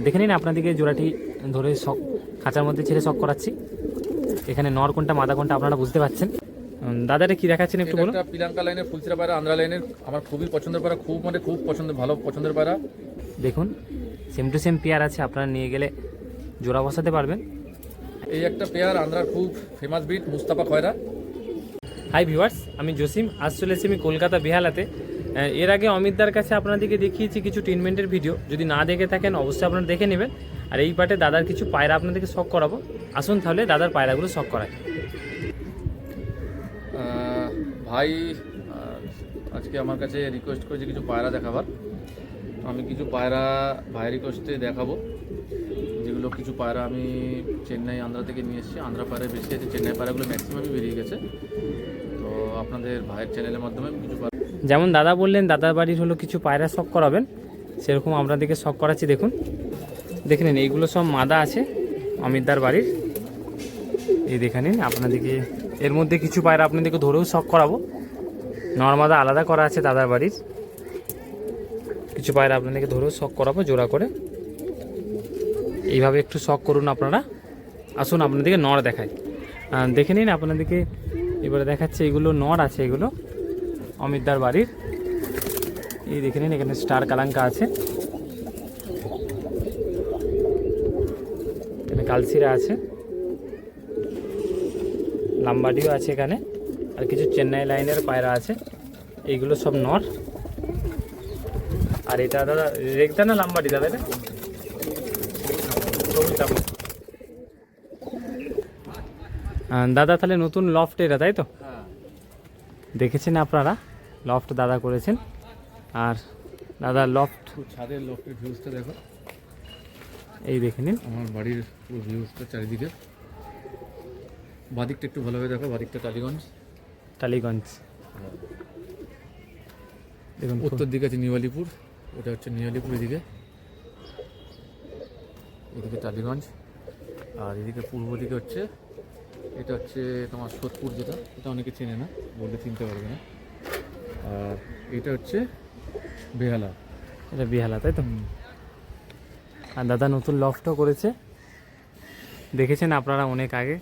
দেখে নিন আপনাদেরকে জোড়াটি ধরে শক খাঁচার মধ্যে ছেড়ে শক করাচ্ছি। এখানে নর কোনটা মাদা কোনটা আপনারা বুঝতে পারছেন। দাদাটা কি দেখাচ্ছেন একটু বলুন। এটা পিলাঙ্কা লাইনের ফুলচিরা পায়রা, আন্ধ্রা লাইনের, আমার খুবই পছন্দের পায়রা, খুব পছন্দের, ভালো পছন্দের পায়রা। দেখুন সেম টু সেম পেয়ার আছে, আপনারা নিয়ে গেলে জোড়া বসাতে পারবেন। এই একটা পেয়ার আন্ধ্রার খুব ফেমাস ব্রিড মুস্তাফা খয়রা। হাই ভিউয়ার্স, আমি জসিম। আজ চলে এসেছি আমি কলকাতা বেহালাতে। এর আগে অমিতদার কাছে আপনাদেরকে দেখিয়েছি কিছু ট্রিটমেন্টের ভিডিও, যদি না দেখে থাকেন অবশ্যই আপনারা দেখে নেবেন। আর এই পার্টে দাদার কিছু পায়রা আপনাদেরকে শখ করাবো। আসুন তাহলে দাদার পায়রাগুলো শখ করায়। ভাই আজকে আমার কাছে রিকোয়েস্ট করেছে কিছু পায়রা দেখাবার। আমি কিছু পায়রা ভাই রিকোয়েস্টে দেখাবো, যেগুলো কিছু পায়রা আমি চেন্নাই আন্ধ্রা থেকে নিয়ে এসেছি। আন্ধ্রা পায়রা বেশি আছে, চেন্নাই পায়রাগুলো ম্যাক্সিমামই বেরিয়ে গেছে। তো আপনাদের ভাইয়ের চ্যানেলের মাধ্যমে কিছু যেমন দাদা বললেন দাদার বাড়ির হলো কিছু পায়রা শখ করাবেন, সেরকম আপনাদেরকে শখ করাচ্ছি। দেখুন দেখে নিন, এইগুলো সব মাদা আছে অমিতদার বাড়ির। এই দেখে নিন আপনাদেরকে এর মধ্যে কিছু পায়রা আপনাদেরকে ধরেও শখ করাবো। নর্মাদা আলাদা করা আছে দাদার বাড়ির। কিছু পায়রা আপনাদেরকে ধরেও শখ করাবো জোড়া করে। এইভাবে একটু শখ করুন আপনারা। আসুন আপনাদেরকে নর দেখাই। দেখে নিন আপনাদেরকে এবারে দেখাচ্ছে, এগুলো নর আছে, এগুলো অমিতদার বাড়ির। এই দেখে নিন, এখানে স্টার কালাঙ্কা আছে, এখানে কালসিরা আছে, লাম্বাডিও আছে এখানে, আর কিছু চেন্নাই লাইনের পায়রা আছে। এইগুলো সব নর। আর এটা দাদা রেগদা না লাম্বাডি দাদা? এটা দাদা তাহলে নতুন লফট এটা, তাই তো? দেখেছেন আপনারা, লফট দাদা করেছেন। আর দাদা লফট ছাদের লফটের ভিউজটা দেখো, এই দেখে নিন আমার বাড়ির পুরো ভিউজটা চারিদিকে। বাদিকটা একটু ভালোভাবে দেখো, বাদিকটা টালিগঞ্জ। দেখুন উত্তর দিকে আছে নিউ আলিপুর, ওটা হচ্ছে নিউ আলিপুর এদিকে, এদিকে টালিগঞ্জ। আর এদিকে পূর্ব দিকে হচ্ছে, এটা হচ্ছে তোমার সোদপুর, যেটা এটা অনেকে চেনে না, বললে চিনতে পারবে না। আর এটা হচ্ছে বেহালা, এটা বেহালা, তাই তো? আর দাদা নতুন লফটও করেছে, দেখেছেন আপনারা অনেক আগে।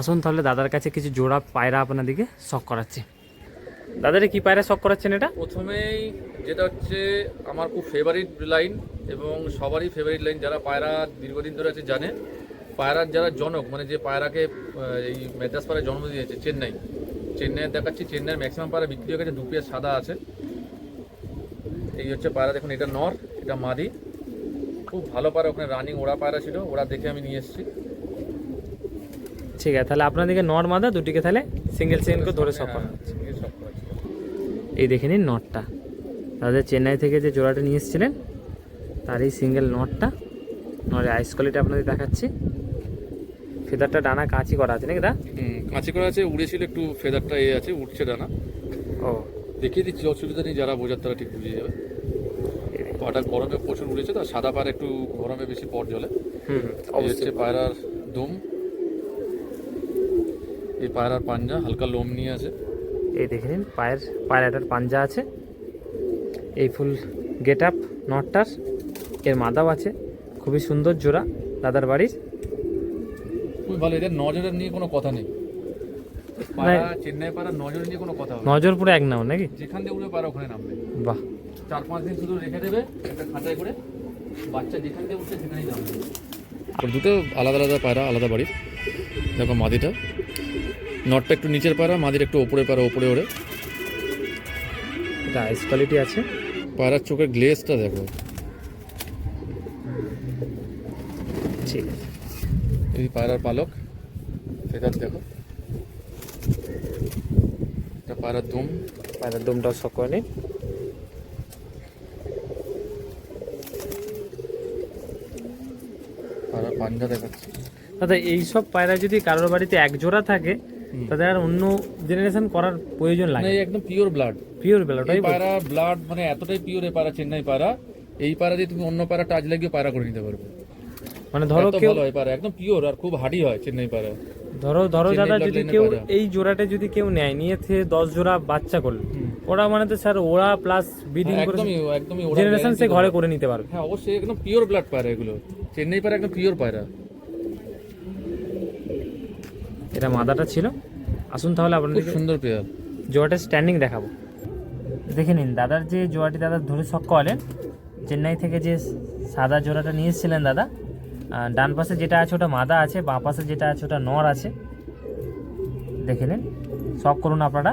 আসুন তাহলে দাদার কাছে কিছু জোড়া পায়রা আপনাদেরকে শখ করাচ্ছি। দাদারে কি পায়রা শখ করাচ্ছেন এটা? প্রথমেই যেটা হচ্ছে আমার খুব ফেভারিট লাইন এবং সবারই ফেভারিট লাইন, যারা পায়রা দীর্ঘদিন ধরে আছে জানে। পায়রার যারা জনক, মানে যে পায়রাকে এই মেদ্রাস পায়রা জন্ম দিয়েছে, চেন্নাইয়ের দেখাচ্ছি। চেন্নাইয়ের ম্যাক্সিমাম পায়রা বিক্রি হয়ে গেছে, দুপিয়া সাদা আছে। এই হচ্ছে পায়রা, দেখুন এটা নর, এটা মাদি। খুব ভালো পায়রা, ওখানে রানিং ওড়া পায়রা ছিল, ওরা দেখে আমি নিয়ে এসেছি। ঠিক আছে, তাহলে আপনাদেরকে নর মাদা দুটিকে তাহলে সিঙ্গেল করে ধরে শখ করা। এই দেখে নিন নটটা, দাদা চেন্নাই থেকে যে জোড়াটা নিয়ে এসেছিলেন তার এই সিঙ্গেল নটটা। নরের আইস কোয়ালিটি আপনাদের দেখাচ্ছি। ফেদারটা ডানা কাঁচি করা আছে নাকি দা? কাঁচি করা আছে, উড়েছিল একটু, ফেদারটা আছে, উঠছে ডানা। ও দেখিয়ে দিচ্ছি, অসুবিধা নেই, যারা বোঝার তারা ঠিক বুঝে যাবে। পাটা গরমে প্রচুর উড়েছে, তো সাদা পায়রা একটু গরমে বেশি পট জ্বলে। হচ্ছে পায়রার দুম, এই পায়রার পাঞ্জা হালকা লোম নিয়ে আছে। এই দেখে নিন পায়রাটার পাঞ্জা আছে, এই ফুল গেট আপ নটটার। এর মাদাও আছে, খুবই সুন্দর জোড়া দাদার বাড়ির। খুবই ভালো, এদের নজরের নিয়ে কোনো কথা নেই। চেন্নাই পায়রা নজর নিয়ে কোনো কথা হবে, নজর পুরো এক নাও নাকি? যেখান দিয়ে উড়ে পায়রা ওখানে নামবে। বাহ, 4-5 দিন শুধু রেখে দেবে একটা খাঁচায় করে, বাচ্চা যেখান দিয়ে উঠছে সেখানেই নামবে। দুটো আলাদা আলাদা পায়রা, আলাদা বাড়ির। দেখো মাদিটা, নটটা একটু নিচের পায়রা, মাদির একটু ওপরে পায়রা, ওপরে ওড়ে। এটা আইস কোয়ালিটি আছে। পায়রার চোখের গ্লেজটা দেখো, ঠিক আছে। এই পায়রার পালক, ফেদার দেখো, এটা পায়রার দুম, পায়রার দমটাও শখ করে নিন। পায়রার পাঞ্জা দেখাচ্ছি। দাদা এইসব পায়রা যদি কারোর বাড়িতে এক জোড়া থাকে তাদের আর অন্য জেনারেশন করার প্রয়োজন লাগে না। একদম পিওর ব্লাড, এই পায়রা ব্লাড মানে এতটাই পিওর। এই পায়রা চেন্নাই পায়রা, এই পায়রা দিয়ে তুমি অন্য পায়রা টাচ লাগিয়ে পায়রা করে নিতে পারবে। মানে ধরো কেউ ভালো, এই পায়রা একদম পিওর আর খুব হার্ডি হয় চেন্নাই পায়রা। ধরো দাদা যদি কেউ এই জোড়াটা যদি কেউ নেয়, নিয়ে 10 জোড়া বাচ্চা করলো, ওরা মানে তো স্যার ওরা প্লাস ব্রিডিং করে একদমই জেনারেশন সে ঘরে করে নিতে পারবে। হ্যাঁ অবশ্যই, একদম পিওর ব্লাড পায়রা এগুলো, চেন্নাই পায়রা একদম পিওর পায়রা। এটা মাদাটা ছিল। আসুন তাহলে খুব আপনাদের সুন্দর পেয়ার। জোড়াটা স্ট্যান্ডিং দেখাবো। দেখে নিন দাদার যে জোড়াটি দাদা ধরে শখ করালেন, চেন্নাই থেকে যে সাদা জোড়াটা নিয়ে এসেছিলেন দাদা, ডান পাশে যেটা আছে ওটা মাদা আছে, বাঁ পাশে যেটা আছে ওটা নর আছে। দেখে নিন, শখ করুন আপনারা।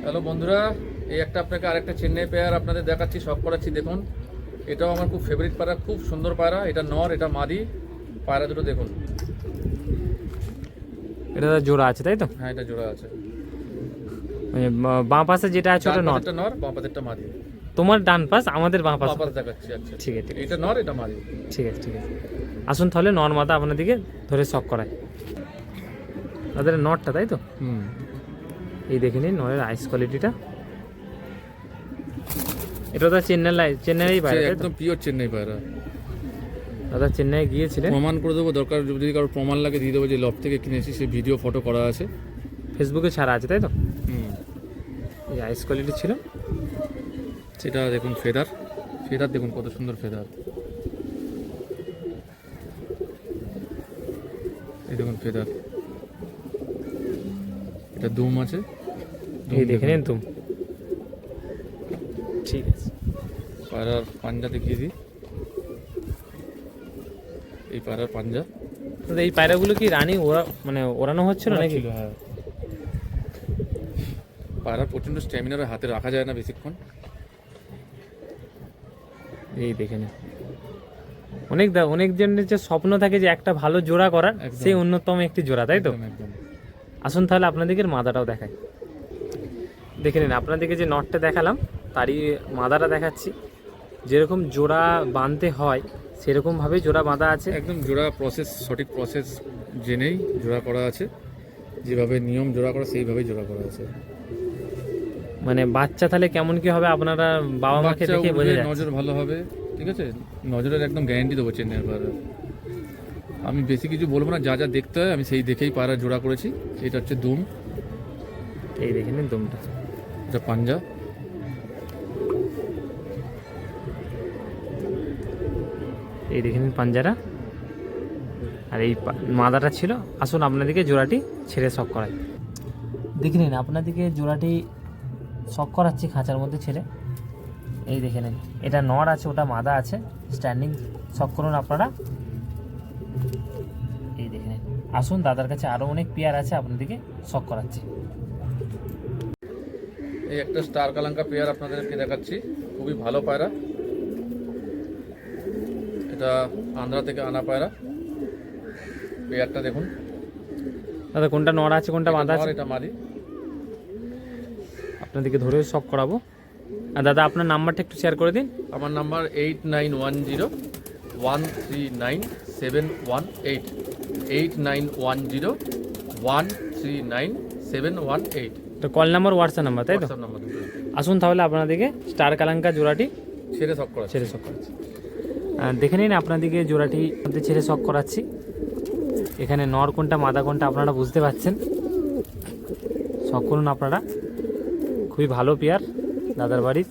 হ্যালো বন্ধুরা, এই একটা আপনাকে আরেকটা চেন্নাই পেয়ার আপনাদের দেখাচ্ছি, শখ করাচ্ছি। দেখুন, এটাও আমার খুব ফেভারিট পায়রা, খুব সুন্দর পায়রা। এটা নর, এটা মাদি। পায়রা দুটো দেখুন। এটা জোড়া আছে তাই তো? হ্যাঁ, এটা জোড়া আছে। বাঁ পাশে যেটা আছে ওটা নর, এটা নর, বাঁ পাশেরটা মাদি। তোমার ডান পাশ, আমাদের বাঁ পাশ। বাঁ পাশে দেখাচ্ছি। আচ্ছা ঠিক আছে, এটা নর, এটা মাদি। ঠিক আছে, ঠিক আছে। আসুন তাহলে নর মাদা আপনাদেরকে ধরে শখ করায়। তাদের নরটা তাই তো? হুম। এই দেখে নিন নরের আইস কোয়ালিটিটা। এটা তো চেন্নাই পায়রা, একদম পিওর চেন্নাই পায়রা। দাদা চেন্নাই গিয়েছিলেন, প্রমাণ করে দেবো, দরকার যদি কারো প্রমাণ লাগে দিয়ে দেবো যে লফট থেকে কিনেছি, সে ভিডিও ফটো করা আছে, ফেসবুকে ছাড়া আছে তাই তো? হুম। এই আইস কোয়ালিটি ছিল। সেটা দেখুন, ফেদার দেখুন কত সুন্দর ফেদার। এই দেখুন ফেদার, এটা দুম আছে। এই দেখে নিন তুম। ঠিক আছে, পায়রার পাঞ্জা দেখিয়ে দিই। এই পায়রার পাঞ্জা। এই পায়রাগুলো কি রানিং ওড়ানো হচ্ছিল নাকি? হ্যাঁ, পায়রার প্রচণ্ড স্ট্যামিনার, হাতে রাখা যায় না বেশিক্ষণ। এই দেখে নিন, অনেক জনের যে স্বপ্ন থাকে যে একটা ভালো জোড়া করার, একদম। সেই অন্যতম একটি জোড়া তাই তো? একদম। আসুন তাহলে আপনাদেরকে মাদাটাও দেখাই। দেখে নিন, আপনাদেরকে যে নটটা দেখালাম তারই মাদাটা দেখাচ্ছি। যেরকম জোড়া বাঁধতে হয় সেরকমভাবে জোড়া বাঁধা আছে। একদম জোড়া প্রসেস, সঠিক প্রসেস জেনেই জোড়া করা আছে। যেভাবে নিয়ম জোড়া করা, সেইভাবেই জোড়া করা আছে। মানে বাচ্চা তাহলে কেমন কি হবে আপনারা বাবা মাকে বাচ্চা দেখে বোঝা উঠবে, যায়। নজর ভালো হবে, ঠিক আছে? নজরের একদম গ্যারান্টি দেবো চেন্নাইয়ের পায়রা। আমি বেশি কিছু বলবো না, যা যা দেখতে হয় আমি সেই দেখেই পায়রা জোড়া করেছি। এটা হচ্ছে দুম, এই দেখে নিন দুমটা। এটা পাঞ্জা। এই দেখে নিন পাঞ্জারা। আর এই মাদাটা ছিল। আসুন আপনাদেরকে জোড়াটি ছেড়ে শখ করাই। দেখে নিন, আপনাদেরকে জোড়াটি শখ করাচ্ছি খাঁচার মধ্যে ছেড়ে। এই দেখে নিন, এটা নর আছে, ওটা মাদা আছে। স্ট্যান্ডিং শখ করুন আপনারা। এই দেখে নিন। আসুন, দাদার কাছে আরও অনেক পেয়ার আছে, আপনাদেরকে শখ করাচ্ছি। এই একটা স্টার কালাঙ্কা পেয়ার আপনাদেরকে দেখাচ্ছি, খুবই ভালো পায়রা। এটা আন্ধ্রা থেকে আনা পায়রা। পেয়ারটা দেখুন দাদা, কোনটা নর আছে কোনটা মাদা আছে এটা মাদি। আপনাদেরকে ধরে শখ করাবো। আর দাদা আপনার নাম্বারটা একটু শেয়ার করে দিন। আমার নাম্বার 8910139718, 8910139718। তো কল নাম্বার, হোয়াটসঅ্যাপ নাম্বার তাই তো? WhatsApp নাম্বার দুটো। আসুন তাহলে আপনাদেরকে স্টার কালাঙ্কা জোড়াটি ছেড়ে শখ করা। ছেড়ে শখ করাচ্ছি। দেখে নিন, আপনাদেরকে জোড়াটি মধ্যে ছেড়ে শখ করাচ্ছি। এখানে নর কোনটা মাদা কোনটা আপনারা বুঝতে পারছেন। শখ করুন আপনারা। খুবই ভালো পেয়ার দাদার বাড়ির।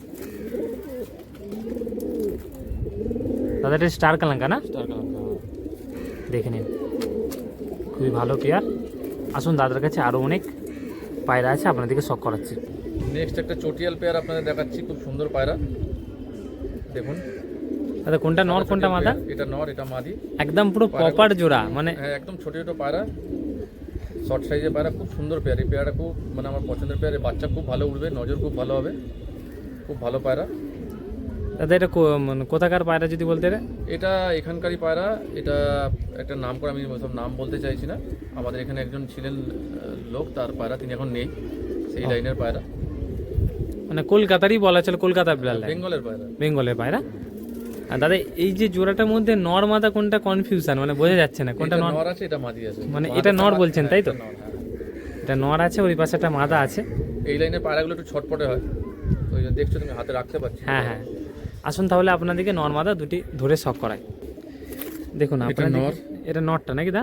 দাদা এটা স্টার কালাঙ্কা না? স্টার কালাঙ্কা। দেখে নিন, খুবই ভালো পেয়ার। আসুন, দাদার কাছে আরও অনেক পায়রা আছে, আপনাদেরকে শখ করাচ্ছি। নেক্সট একটা চটিয়াল পেয়ার আপনাদের দেখাচ্ছি, খুব সুন্দর পায়রা। দেখুন দাদা, কোনটা নর কোনটা মাদা? এটা নর, এটা মাদি। একদম পুরো প্রপার জোড়া, মানে হ্যাঁ, একদম ছোট ছোট পায়রা, শর্ট সাইজের পায়রা, খুব সুন্দর পেয়ার। এই পেয়ারটা খুব আমার পছন্দের পেয়ার। এই বাচ্চা খুব ভালো উঠবে, নজর খুব ভালো হবে, খুব ভালো পায়রা। দাদা এটা কোথাকার পায়রা যদি বলতে? এটা এখানকারই পায়রা। এটা একটা নাম করে, আমি সব নাম বলতে চাইছি না। আমাদের এখানে একজন ছিলেন লোক, তার পায়রা, তিনি এখন নেই, সেই লাইনের পায়রা। মানে কলকাতারই বলা চলে, কলকাতা বিড়াল, বেঙ্গলের পায়রা। বেঙ্গলের পায়রা। আর দাদা এই যে জোড়াটার মধ্যে নর মাদা কোনটা কনফিউশন, মানে বোঝা যাচ্ছে না কোনটা নর আছে, এটা মাদি আছে। মানে এটা নর বলছেন তাই তো? হ্যাঁ। এটা নর আছে, ওই পাশে একটা মাদা আছে। এই লাইনের পায়রাগুলো একটু ছটপটে হয়, ওই যে দেখছো তুমি, হাতে রাখতে পারছি। হ্যাঁ হ্যাঁ। আসুন তাহলে আপনাদেরকে নর মাদা দুটি ধরে শখ করাই। দেখুন আপনার নর। এটা নরটা নাকি দা?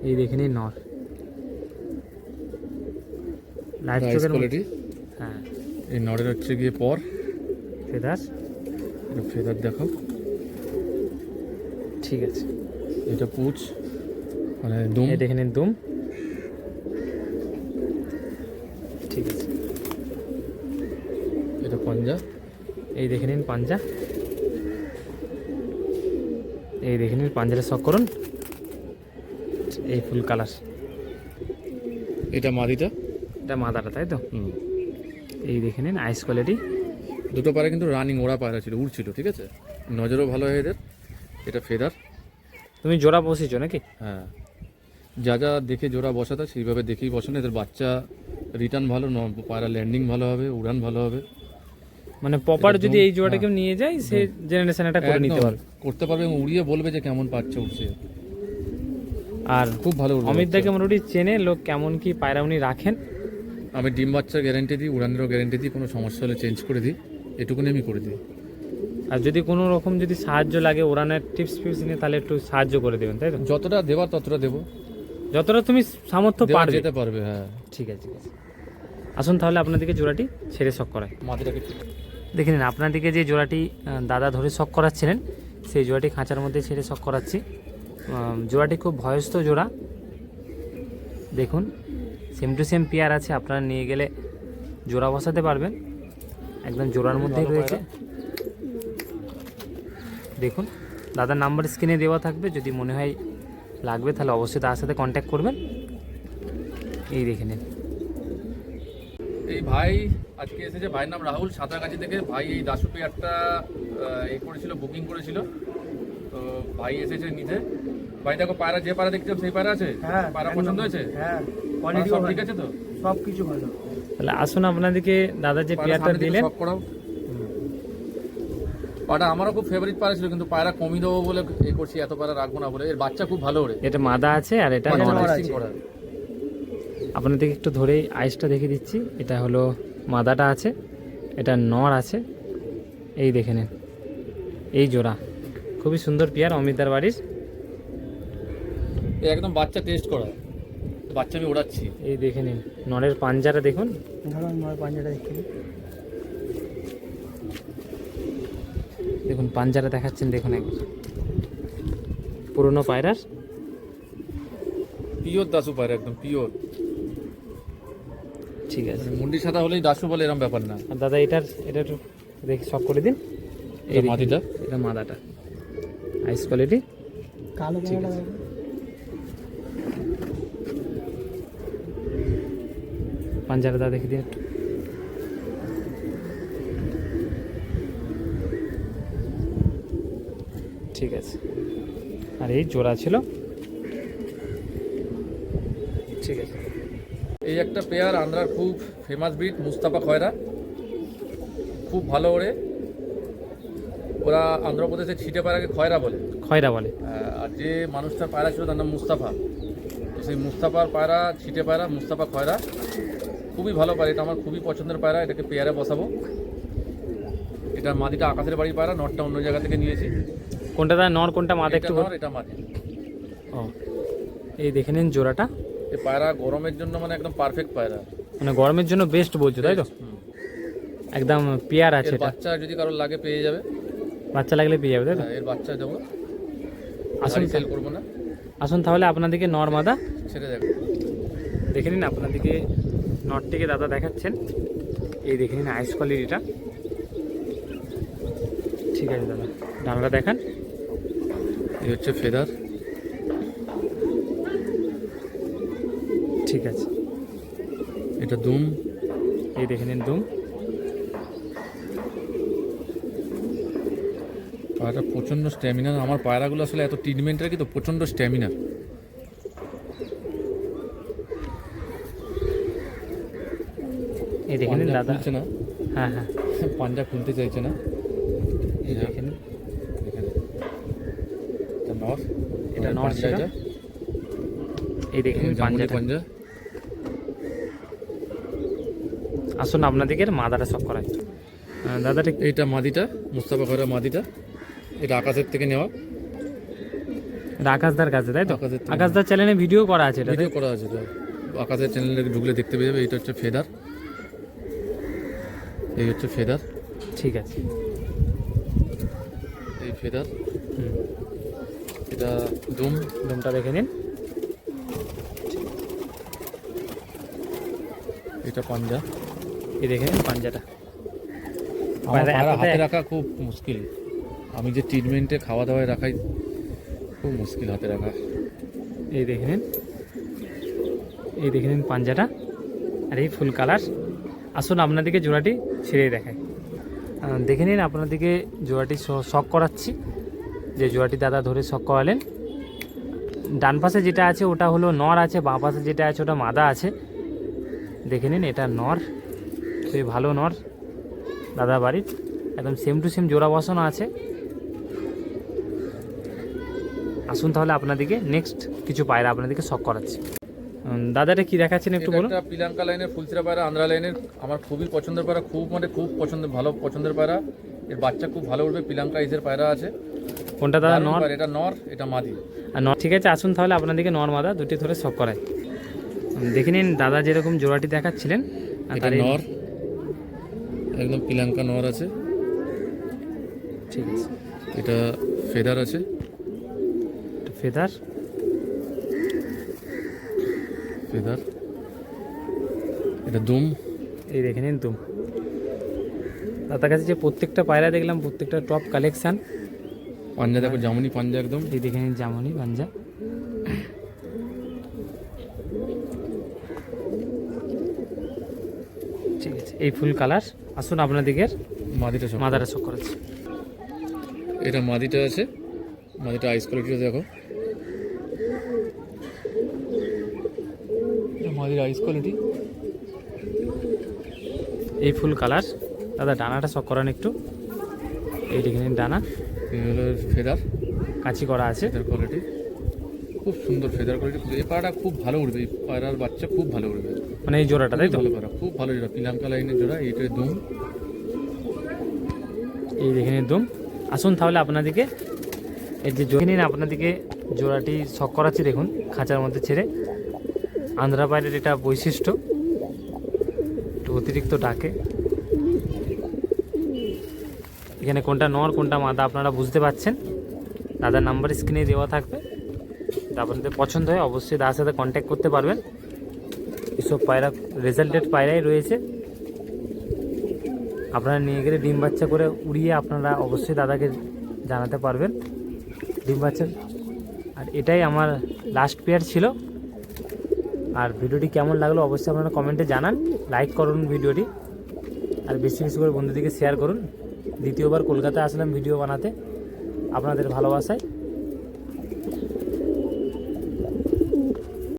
এই দেখে নিন নর। লাইট রাইস চোখের কোয়ালিটি। হ্যাঁ এই নড়ের হচ্ছে গিয়ে পর, ফেদার। এটা ফেদার দেখো, ঠিক আছে, এটা পুঁছ মানে দুম, এই দেখে নিন দুম। ঠিক আছে, এটা পাঞ্জা, এই দেখে নিন পাঞ্জা। এই দেখে নিন পাঞ্জাটা শখ করুন, এই ফুল কালার। এটা মাদিটা। এটা মাদাটা তাই তো? হুম। এই দেখে নিন আইস কোয়ালিটি। দুটো পায়রা কিন্তু রানিং ওড়া পায়রা ছিল, উড়ছিল, ঠিক আছে, নজরও ভালো হয় এদের। এটা ফেদার। তুমি জোড়া বসিয়েছো নাকি? হ্যাঁ, যা যা দেখে জোড়া বসাতে সেইভাবে দেখেই বসানো। এদের বাচ্চা রিটার্ন ভালো, পায়রা ল্যান্ডিং ভালো হবে, উড়ান ভালো হবে। মানে প্রপার একদম, যদি এই জোড়াটা কেউ হ্যাঁ। নিয়ে যায় সে জেনারেশন এটা করে নিতে একদম পারবে। করতে পারবে এবং উড়িয়ে বলবে যে কেমন বাচ্চা উঠছে, আর খুব ভালো উড়বে অমিত দাকে বাচ্চা। মোটামুটি চেনে লোক, কেমন কি পায়রা উনি রাখেন। আমি ডিম বাচ্চার গ্যারেন্টি দিই, উড়ানেরও গ্যারেন্টি দিই, কোনো সমস্যা হলে চেঞ্জ করে দিই, এটুকুনি আমি করে দিই। আর যদি কোনো রকম যদি সাহায্য লাগে ওড়ানের টিপস ফিপস নিয়ে, তাহলে একটু সাহায্য করে দেবেন তাই তো? যতটা দেবার ততটা দেবো, যতটা তুমি সামর্থ্য দেওয়া পারবে। যেতে পারবে। হ্যাঁ, ঠিক আছে, ঠিক আছে। আসুন তাহলে আপনাদেরকে জোড়াটি ছেড়ে শখ করায়। মাটিটাকে দেখে নিন আপনাদেরকে যে জোড়াটি দাদা ধরে শখ করাচ্ছিলেন, সেই জোড়াটি খাঁচার মধ্যে ছেড়ে শখ করাচ্ছি। জোড়াটি খুব ভয়স্থ জোড়া। দেখুন সেম টু সেম পেয়ার আছে, আপনারা নিয়ে গেলে জোড়া বসাতে পারবেন, একদম জোড়ার মধ্যেই ভালো রয়েছে। দেখুন দাদার নাম্বার স্ক্রিনে দেওয়া থাকবে, যদি মনে হয় লাগবে তাহলে অবশ্যই তার সাথে কন্ট্যাক্ট করবেন। এই দেখে নিন। এই ভাই আজকে এসেছে, ভাইয়ের নাম রাহুল, সাঁতরাগাছি থেকে। ভাই এই দাসু পেয়ারটা এই করেছিল, বুকিং করেছিল, তো ভাই এসেছে নিতে। ভাই দেখো পায়রা, যে পায়রা দেখছিলাম সেই পায়রা আছে? হ্যাঁ, পায়রা একদম। পছন্দ হয়েছে? হ্যাঁ, পায়রা কোয়ালিটি সব ঠিক আছে তো? সব কিছু ভালো। তাহলে আসুন আপনাদেরকে দাদা যে পায়রা পেয়ারটা সামনে দিকে দিলেন, সব করাও। পায়রা আমারও খুব ফেভারিট পায়রা ছিল, কিন্তু পায়রা কমিয়ে দেবো বলে এ করছি, এত পায়রা রাখবো না বলে। এর বাচ্চা খুব ভালো ওড়ে, এটা মাদা আছে আর এটা বাচ্চা নর আছে। testing করা। আপনাদেরকে একটু ধরেই আইসটা দেখে দিচ্ছি। এটা হলো মাদাটা আছে, এটা নর আছে। এই দেখে নিন এই জোড়া, খুবই সুন্দর পেয়ার অমিতদার বাড়ির। এ একদম বাচ্চা টেস্ট করা, বাচ্চা আমি ওড়াচ্ছি। এই দেখে নিন নরের পাঞ্জাটা দেখুন। ধরো আমার পাঞ্জাটা দেখতে দিন। দেখুন পাঞ্জাটা দেখাচ্ছেন, দেখুন একবার পুরনো পায়রার। পিওর দাসু পায়রা, একদম পিওর। ঠিক আছে। মুন্ডি সাদা হলেই দাসু বলে, এরকম ব্যাপার না। আর দাদা এটা একটু দেখি সব করে দিন। এই এটা দেখুন, মাটিটা? এটা মাদাটা আইস কোয়ালিটি। কালো ঠিক কালারটা আছে। পাঞ্জাটা দাদা দেখে দিন একটু। ঠিক আছে। আর এই জোড়া ছিল। ঠিক আছে। এই একটা পেয়ার আন্ধ্রার খুব ফেমাস ব্রিড, মুস্তাফা খয়রা, খুব ভালো ওড়ে। ওরা আন্ধ্রপ্রদেশে ছিটে পায়রাকে খয়রা বলে। খয়রা বলে। আর যে মানুষটার পায়রা ছিল তার নাম মুস্তাফা, তো সেই মুস্তাফার পায়রা ছিটে পায়রা, মুস্তাফা খয়রা, খুবই ভালো পায়রা। এটা আমার খুবই পছন্দের পায়রা, এটাকে পেয়ারে বসাবো। এটা মাদিটা আকাশের বাড়ির পায়রা, নটটা অন্য জায়গা থেকে নিয়েছি। কোনটা দাদা নর, কোনটা মাদা এটা একটু নর, এটা মাদি। ও এই দেখে নিন জোড়াটা, এই পায়রা গরমের জন্য মানে একদম পারফেক্ট পায়রা। মানে গরমের জন্য বেস্ট বলছো তাই তো? হুম। একদম পেয়ার আছে এর এটা, বাচ্চা যদি কারোর লাগে পেয়ে যাবে। বাচ্চা লাগলে পেয়ে যাবে তাই তো? হ্যাঁ, এর বাচ্চা দেবো, আসুন সেল করবো না, আসুন তাহলে আপনাদেরকে নর মাদা ছেড়ে দেখো। দেখে নিন। আপনাদেরকে নটটিকে দাদা দেখাচ্ছেন, এই দেখে নিন আইস কোয়ালিটিটা। ঠিক আছে দাদা, ডানাটা দেখান। এই হচ্ছে ফেদার। ঠিক আছে। এটা দুম। এই দেখে নিন দুম। পায়রাটা প্রচণ্ড স্ট্যামিনার। আমার পায়রাগুলো আসলে এত ট্রিটমেন্ট রাখি তো, প্রচণ্ড স্ট্যামিনার। এই দেখে নিন দাদা। খুলছে না, হ্যাঁ হ্যাঁ, পাঞ্জা খুলতে চাইছে না। এই দেখে নিন। এখানে এটা নর, এটা নর পাঞ্জা, ছিল। এটা এই দেখে নিন জামুনি পাঞ্জাটা। পাঞ্জা। আসুন আপনাদেরকে মাদাটা সব করাই। দাদাটা এইটা মাদিটা, মুস্তাফা খয়রা মাদিটা। এটা আকাশের থেকে নেওয়া, এটা আকাশদার কাছে তাই তো? আকাশের থেকে। আকাশদার চ্যানেলে ভিডিও করা আছে এটা। ভিডিও করা আছে এটা। আকাশের চ্যানেলে ঢুকলে দেখতে পেয়ে যাবে। এইটা হচ্ছে ফেদার, এই হচ্ছে ফেদার, ঠিক আছে। এই ফেদার, হুম, এটা দুম, ডোমটা দেখে নিন। এটা পাঞ্জা। এই দেখে নিন পাঞ্জাটা। আমার পায়রা পায়রা হাতে এতটাই- রাখা খুব মুশকিল, আমি যে ট্রিটমেন্টে খাওয়া দাওয়ায় রাখাই খুব মুশকিল হাতে রাখা। এই দেখে নিন, এই দেখে নিন পাঞ্জাটা, আর এই ফুল কালার। আসুন আপনাদেরকে জোড়াটি ছেড়ে দেখায়। দেখে নিন, আপনাদেরকে জোড়াটি শক করাচ্ছি, যে জোড়াটি দাদা ধরে শক করালেন। ডান পাশে যেটা আছে ওটা হলো নর আছে, বাঁ পাশে যেটা আছে ওটা মাদা আছে। দেখে নিন, এটা নর, খুবই ভালো নর দাদা বাড়ির, একদম সেম টু সেম জোড়া বসানো আছে। আসুন তাহলে আপনাদেরকে নেক্সট কিছু পায়রা আপনাদেরকে শক করাচ্ছি। দাদাটা কি দেখাচ্ছেন একটু এটা বলুন। একটা পিলাঙ্কা লাইনের ফুলচিরা পায়রা, আন্ধ্রা লাইনের, আমার খুবই পছন্দের পায়রা, খুব মানে খুব ভালো পছন্দের পায়রা। এর বাচ্চা খুব ভালো উঠবে, পিলাঙ্কা ইসের পায়রা আছে। কোনটা দাদা, দারুণ নর পায়রা, এটা নর, এটা মাদি। আর নর? ঠিক আছে, আসুন তাহলে আপনাদেরকে নর মাদা দুটি ধরে শক করাই। দেখে নিন দাদা যেরকম জোড়াটি দেখাচ্ছিলেন, আর এটা তার এই- নর, একদম পিলাঙ্কা নর আছে। ঠিক আছে, এটা ফেদার আছে, ফেদার, ফেদার, এটা দুম। এই দেখে নিন তুম। দাদার কাছে যে প্রত্যেকটা পায়রা দেখলাম প্রত্যেকটা টপ কালেকশান। পাঞ্জা দেখো, জামনি পাঞ্জা একদম। এই দেখে নিন জামনি পাঞ্জা। ঠিক আছে, এই ফুল কালার। আসুন আপনাদেরকে মাদিটা সব, মাদারা শক করাচ্ছি। এটা মাদিটা আছে, মাদিটা আইস কোয়ালিটিটা দেখো, এটা মাদির আইস কোয়ালিটি। এই ফুল কালার। দাদা ডানাটা শক করান একটু। এই দেখে নিন ডানা, এই হলো ফেদার, কাঁচি করা আছে। ফেদার কোয়ালিটি খুব সুন্দর, ফেদার কোয়ালিটি। এই পায়রাটা খুব ভালো উঠবে, এই পায়রার বাচ্চা খুব ভালো উঠবে, মানে এই জোড়াটা, তাই তো? ভালো পায়রা, খুব ভালো জোড়া, পিলাঙ্কা লাইনের জোড়া। এইটা দুম, এই দেখে নিন দুম। আসুন তাহলে আপনাদেরকে এই যে দেখে নিন, আপনাদেরকে জোড়াটি শক করাচ্ছি। দেখুন খাঁচার মধ্যে ছেড়ে। আন্ধ্রা পায়রার এটা বৈশিষ্ট্য, একটু অতিরিক্ত ডাকে। এখানে কোনটা নর কোনটা মাদা আপনারা বুঝতে পারছেন। দাদার নাম্বার স্ক্রিনে দেওয়া থাকবে, তা আপনাদের পছন্দ হয় অবশ্যই দাদার সাথে কন্ট্যাক্ট করতে পারবেন। এসব পায়রা রেজাল্টেড পায়রাই রয়েছে, আপনারা নিয়ে গেলে ডিম বাচ্চা করে উড়িয়ে আপনারা অবশ্যই দাদাকে জানাতে পারবেন ডিম বাচ্চা। আর এটাই আমার লাস্ট পেয়ার ছিল। আর ভিডিওটি কেমন লাগলো অবশ্যই আপনারা কমেন্টে জানান, লাইক করুন ভিডিওটি, আর বেশি বেশি করে বন্ধুদেরকে শেয়ার করুন। দ্বিতীয়বার কলকাতায় আসলাম ভিডিও বানাতে আপনাদের ভালোবাসায়।